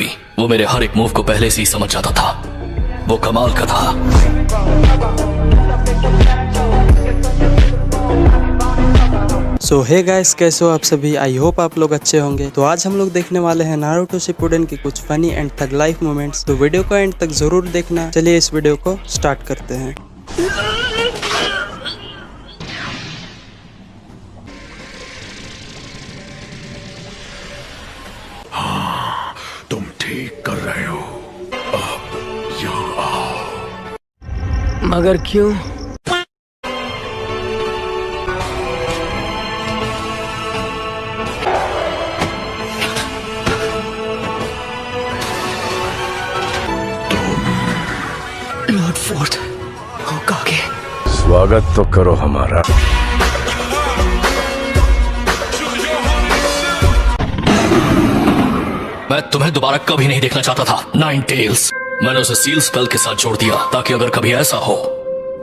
हुई वो मेरे हर एक मूव को पहले से ही समझ जाता था। वो कमाल का था। सो हे गाइस, कैसे हो आप सभी? आई होप आप लोग अच्छे होंगे। तो आज हम लोग देखने वाले हैं नारुतो शिपुडेन की कुछ funny and tug life moments. तो वीडियो को एंड तक जरूर देखना। चलिए इस वीडियो को स्टार्ट करते हैं। हाँ, तुम ठीक कर रहे हो। अब यहाँ आओ। मगर क्यों? लॉर्ड फोर्थ होकागे, स्वागत तो करो हमारा। मैं तुम्हें दोबारा कभी नहीं देखना चाहता था, नाइन टेल्स। मैंने उसे सील स्पेल के साथ जोड़ दिया ताकि अगर कभी ऐसा हो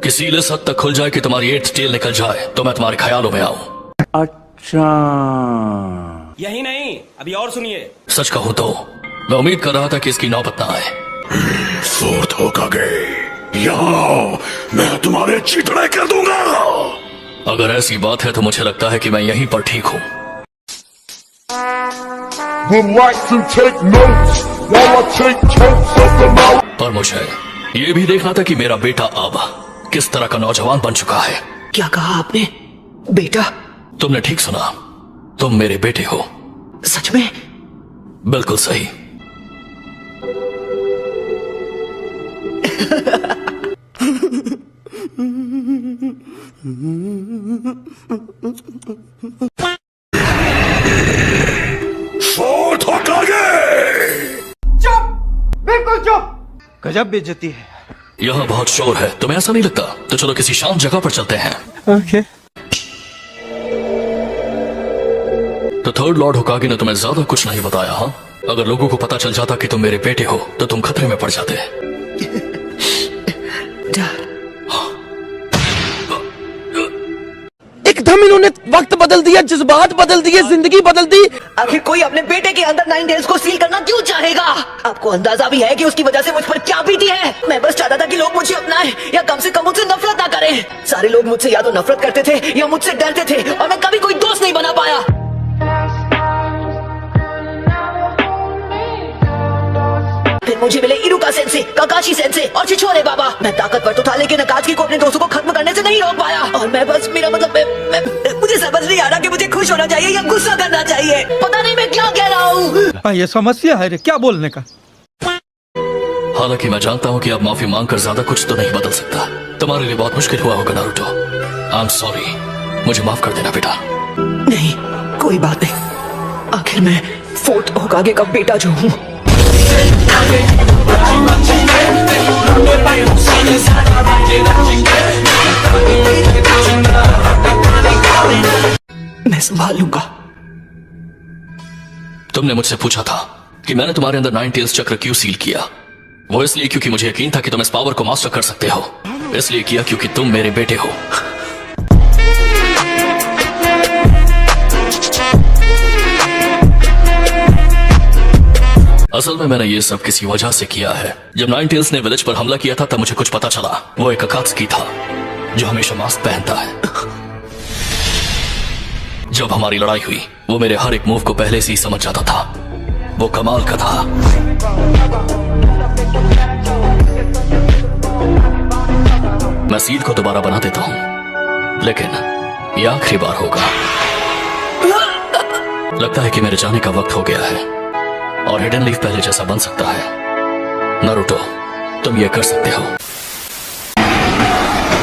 कि सील इस हद तक खुल जाए कि तुम्हारी 8th टेल निकल जाए तो मैं तुम्हारे ख्यालों में आऊं। अच्छा, यही नहीं, अभी और सुनिए। सच कहूं तो मैं उम्मीद कर रहा था कि इसकी नौबत ना आए। फोर्थ होकागे, यहाँ आओ, मैं तुम्हारे चितड़े कर दूंगा। अगर ऐसी बात है तो मुझे लगता है कि मैं यहीं पर ठीक हूँ। Would like to take notes while I take totes of the mouth. पर मुझे ये भी देखना था कि मेरा बेटा अब किस तरह का नौजवान बन चुका है। क्या कहा आपने? बेटा? तुमने ठीक सुना, तुम मेरे बेटे हो। सच में? बिल्कुल सही। फोर्थ होकागे, बिल्कुल चुप। गजब बेइज्जती है। यहाँ बहुत शोर है, तुम्हें ऐसा नहीं लगता? तो चलो किसी शांत जगह पर चलते हैं। ओके। तो थर्ड लॉर्ड होकागे ने तुम्हें ज्यादा कुछ नहीं बताया। हाँ, अगर लोगों को पता चल जाता कि तुम मेरे बेटे हो तो तुम खतरे में पड़ जाते। एकदम इन्होंने वक्त बदल दिया, जज्बात बदल दिए, जिंदगी बदल दी। आखिर कोई अपने बेटे के अंदर 9 टेल्स को सील करना क्यों चाहेगा? आपको अंदाजा भी है कि उसकी वजह से मुझ पर क्या बीती है? मैं बस चाहता था कि लोग मुझे अपनाएं या कम से कम मुझसे नफरत ना करें। सारे लोग मुझसे या तो नफरत करते थे या मुझसे डरते थे और मैं कभी कोई दोस्त नहीं बना पाया। फिर मुझे मिले इरुका सेंसे, काकाशी सेंसे और छिछोरे बाबा। मैं ताकतवर तो था लेकिन अकात्सुकी को अपने दोस्तों को खत्म करने से नहीं रोक पाया। और मैं बस, मेरा मतलब मुझे समझ नहीं आ रहा कि मुझे खुश होना चाहिए या गुस्सा करना चाहिए। पता नहीं मैं क्या कह रहा हूँ। ये समस्या है रे, क्या बोलने का। हालांकि मैं जानता हूँ कि अब माफी मांगकर ज्यादा कुछ तो नहीं बदल सकता। तुम्हारे लिए बहुत मुश्किल हुआ होगा नारुतो। आई एम सॉरी, मुझे माफ कर देना बेटा। नहीं, कोई बात नहीं। आखिर मैं फोर्थ होकागे का बेटा जो हूँ। मैं संभाल लूंगा। तुमने मुझसे पूछा था कि मैंने तुम्हारे अंदर 9 टेल्स चक्र क्यों सील किया। वो इसलिए क्योंकि मुझे यकीन था कि तुम इस पावर को मास्टर कर सकते हो। इसलिए किया क्योंकि तुम मेरे बेटे हो। असल में मैंने ये सब किसी वजह से किया है। जब 9 टेल्स ने विलेज पर हमला किया था तब मुझे कुछ पता चला। वो एक अकात्सुकी था जो हमेशा मास्क पहनता है। जब हमारी लड़ाई हुई वो मेरे हर एक मूव को पहले से ही समझ जाता था। वो कमाल का था। मैं सील को दोबारा बना देता हूं, लेकिन ये आखिरी बार होगा। लगता है कि मेरे जाने का वक्त हो गया है और हिडन लीफ पहले जैसा बन सकता है। नारुतो, तुम ये कर सकते हो।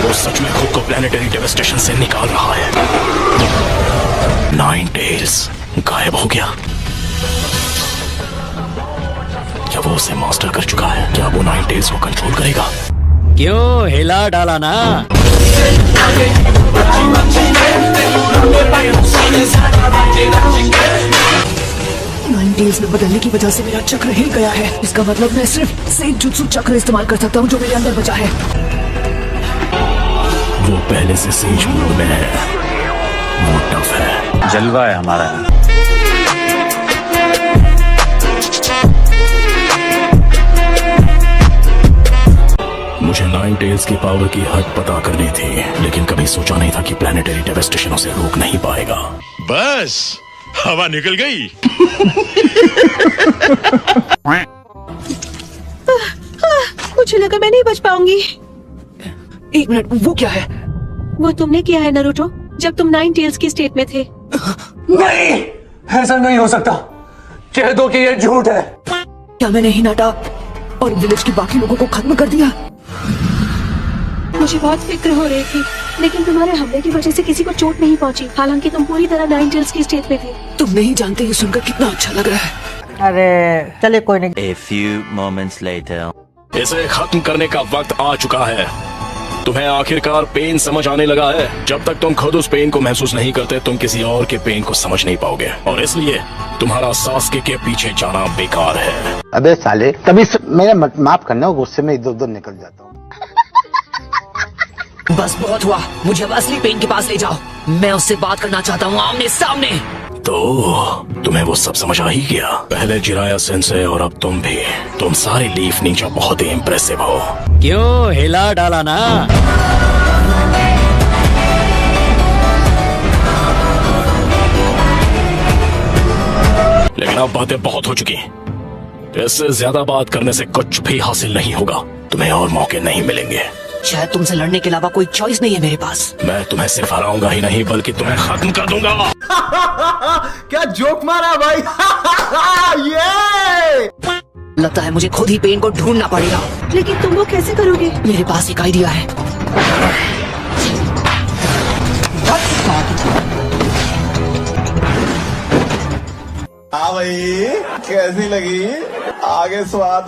वो सच में खुद को प्लेनेटरी डेवास्टेशन से निकाल रहा है। 9 टेल्स गायब हो गया। क्या वो उसे मास्टर कर चुका है? क्या वो 9 टेल्स को कंट्रोल करेगा? क्यों हिला डाला ना। 9 टेल्स में बदलने की वजह से मेरा चक्र हिल गया है। इसका मतलब मैं सिर्फ सेजुत्सु चक्र इस्तेमाल कर सकता हूँ जो मेरे अंदर बचा है। वो पहले से सेज मोड में है। वो टफ है। जलवा है हमारा। नाइन टेल्स की पावर की हद पता करनी थी, लेकिन कभी सोचा नहीं था कि प्लैनेटरी डेवास्टेशन उसे रोक नहीं पाएगा। बस हवा निकल गई। मुझे लगा मैं नहीं बच पाऊंगी। एक मिनट, वो क्या है? वो तुमने किया है नारुतो, जब तुम नाइन टेल्स की स्टेट में थे। नहीं, ऐसा नहीं हो सकता। कह दो कि ये झूठ है। क्या मैंने हिनाटा और विलेज के बाकी लोगों को खत्म कर दिया? मुझे बहुत फिक्र हो रही थी, लेकिन तुम्हारे हमले की वजह से किसी को चोट नहीं पहुंची, हालांकि तुम पूरी तरह नाइन टेल्स की स्टेट में थे। तुम नहीं जानते, ये सुनकर कितना अच्छा लग रहा है। अरे चले कोई नहीं। A few moments later. इसे खत्म करने का वक्त आ चुका है। तुम्हें आखिरकार पेन समझ आने लगा है। जब तक तुम खुद उस पेन को महसूस नहीं करते, तुम किसी और के पेन को समझ नहीं पाओगे, और इसलिए तुम्हारा सास्के के पीछे जाना बेकार है। अबे साले, कभी मेरा माफ करना, गुस्से में इधर उधर निकल जाता हूँ। बस बहुत हुआ, मुझे अब असली पेन के पास ले जाओ। मैं उससे बात करना चाहता हूँ, आमने सामने। तो तुम्हें वो सब समझ आ ही गया। पहले जिराया सेंसे और अब तुम भी। तुम सारे लीफ नींजा बहुत ही इम्प्रेसिव हो। क्यों हिला डाला ना? लेकिन अब बातें बहुत हो चुकी। इससे ज्यादा बात करने से कुछ भी हासिल नहीं होगा। तुम्हें और मौके नहीं मिलेंगे। शायद तुमसे लड़ने के अलावा कोई चॉइस नहीं है मेरे पास। मैं तुम्हें सिर्फ हराऊंगा ही नहीं, बल्कि तुम्हें खत्म कर दूंगा। क्या जोक मारा भाई? ये लगता है मुझे खुद ही पेन को ढूंढना पड़ेगा। लेकिन तुम वो कैसे करोगे? मेरे पास एक आइडिया है। हाँ भाई, कैसी लगी? आगे स्वाद।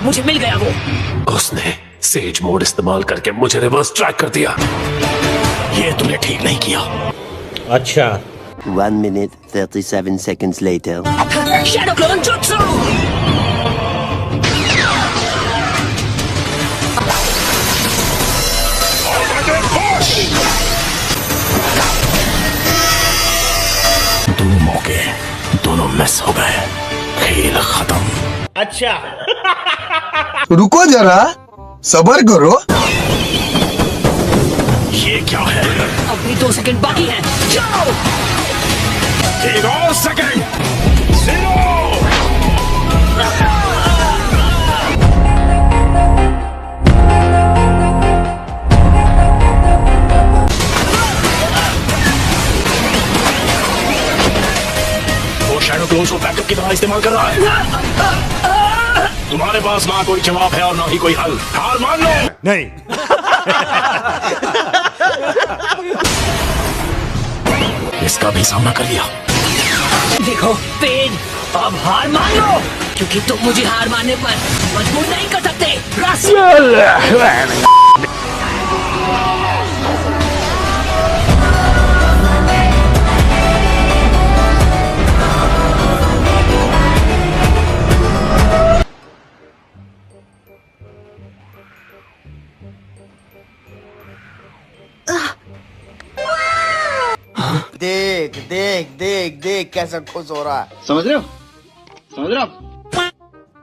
मुझे मिल गया वो। उसने सेज मोड इस्तेमाल करके मुझे रिवर्स ट्रैक कर दिया। ये तुमने ठीक नहीं किया। अच्छा। 1 minute 37 seconds later. Shadow clone jutsu. दो मौके, दोनों मिस हो गए। खेल खत्म। अच्छा। रुको जरा, सबर करो। ये क्या है? अभी 2 सेकंड बाकी हैं। जाओ। एक और सेकंड। 0। वो शैडो क्लोन्स को बैकअप की तरह इस्तेमाल कर रहा है। तुम्हारे पास ना कोई जवाब है और ना ही कोई हल। हार मान लो। नहीं। इसका भी सामना कर लिया। देखो पेन, अब हार मान लो, क्योंकि तुम मुझे हार मानने पर मजबूर नहीं कर सकते। देख देख देख देख कैसा खुश हो रहा है। समझ रहे हो?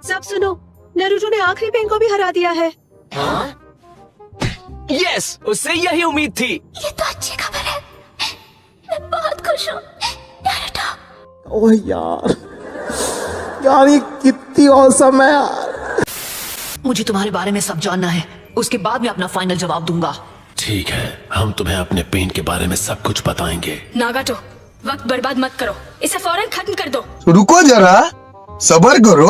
सब सुनो, नारुतो ने आखिरी पेन को भी हरा दिया है। यस, उससे यही उम्मीद थी। ये तो अच्छी खबर है। मैं बहुत खुश हूँ। ओह यार, यार ये कितनी औसम है यार। मुझे तुम्हारे बारे में सब जानना है, उसके बाद मैं अपना फाइनल जवाब दूंगा। ठीक है, हम तुम्हें अपने पेन के बारे में सब कुछ बताएंगे। नागाटो, वक्त बर्बाद मत करो, इसे फौरन खत्म कर दो। रुको जरा, सबर करो।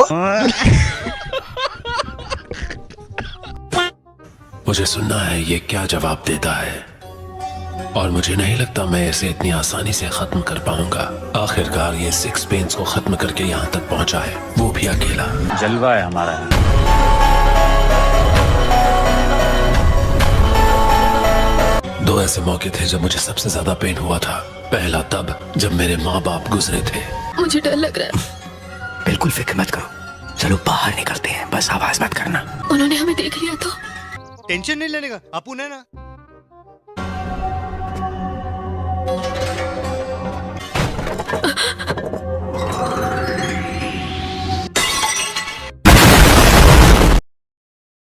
मुझे सुनना है ये क्या जवाब देता है, और मुझे नहीं लगता मैं इसे इतनी आसानी से खत्म कर पाऊंगा। आखिरकार ये 6 पेन्स को खत्म करके यहाँ तक पहुँचा है, वो भी अकेला। जलवा है हमारा। 2 ऐसे मौके थे जब मुझे सबसे ज्यादा पेन हुआ था। पहला तब जब मेरे माँ बाप गुजरे थे। मुझे डर लग रहा है। बिल्कुल फिक्र मत करो, चलो बाहर निकलते हैं, बस आवाज मत करना। उन्होंने हमें देख लिया तो? टेंशन नहीं लेने का, अपुन है ना।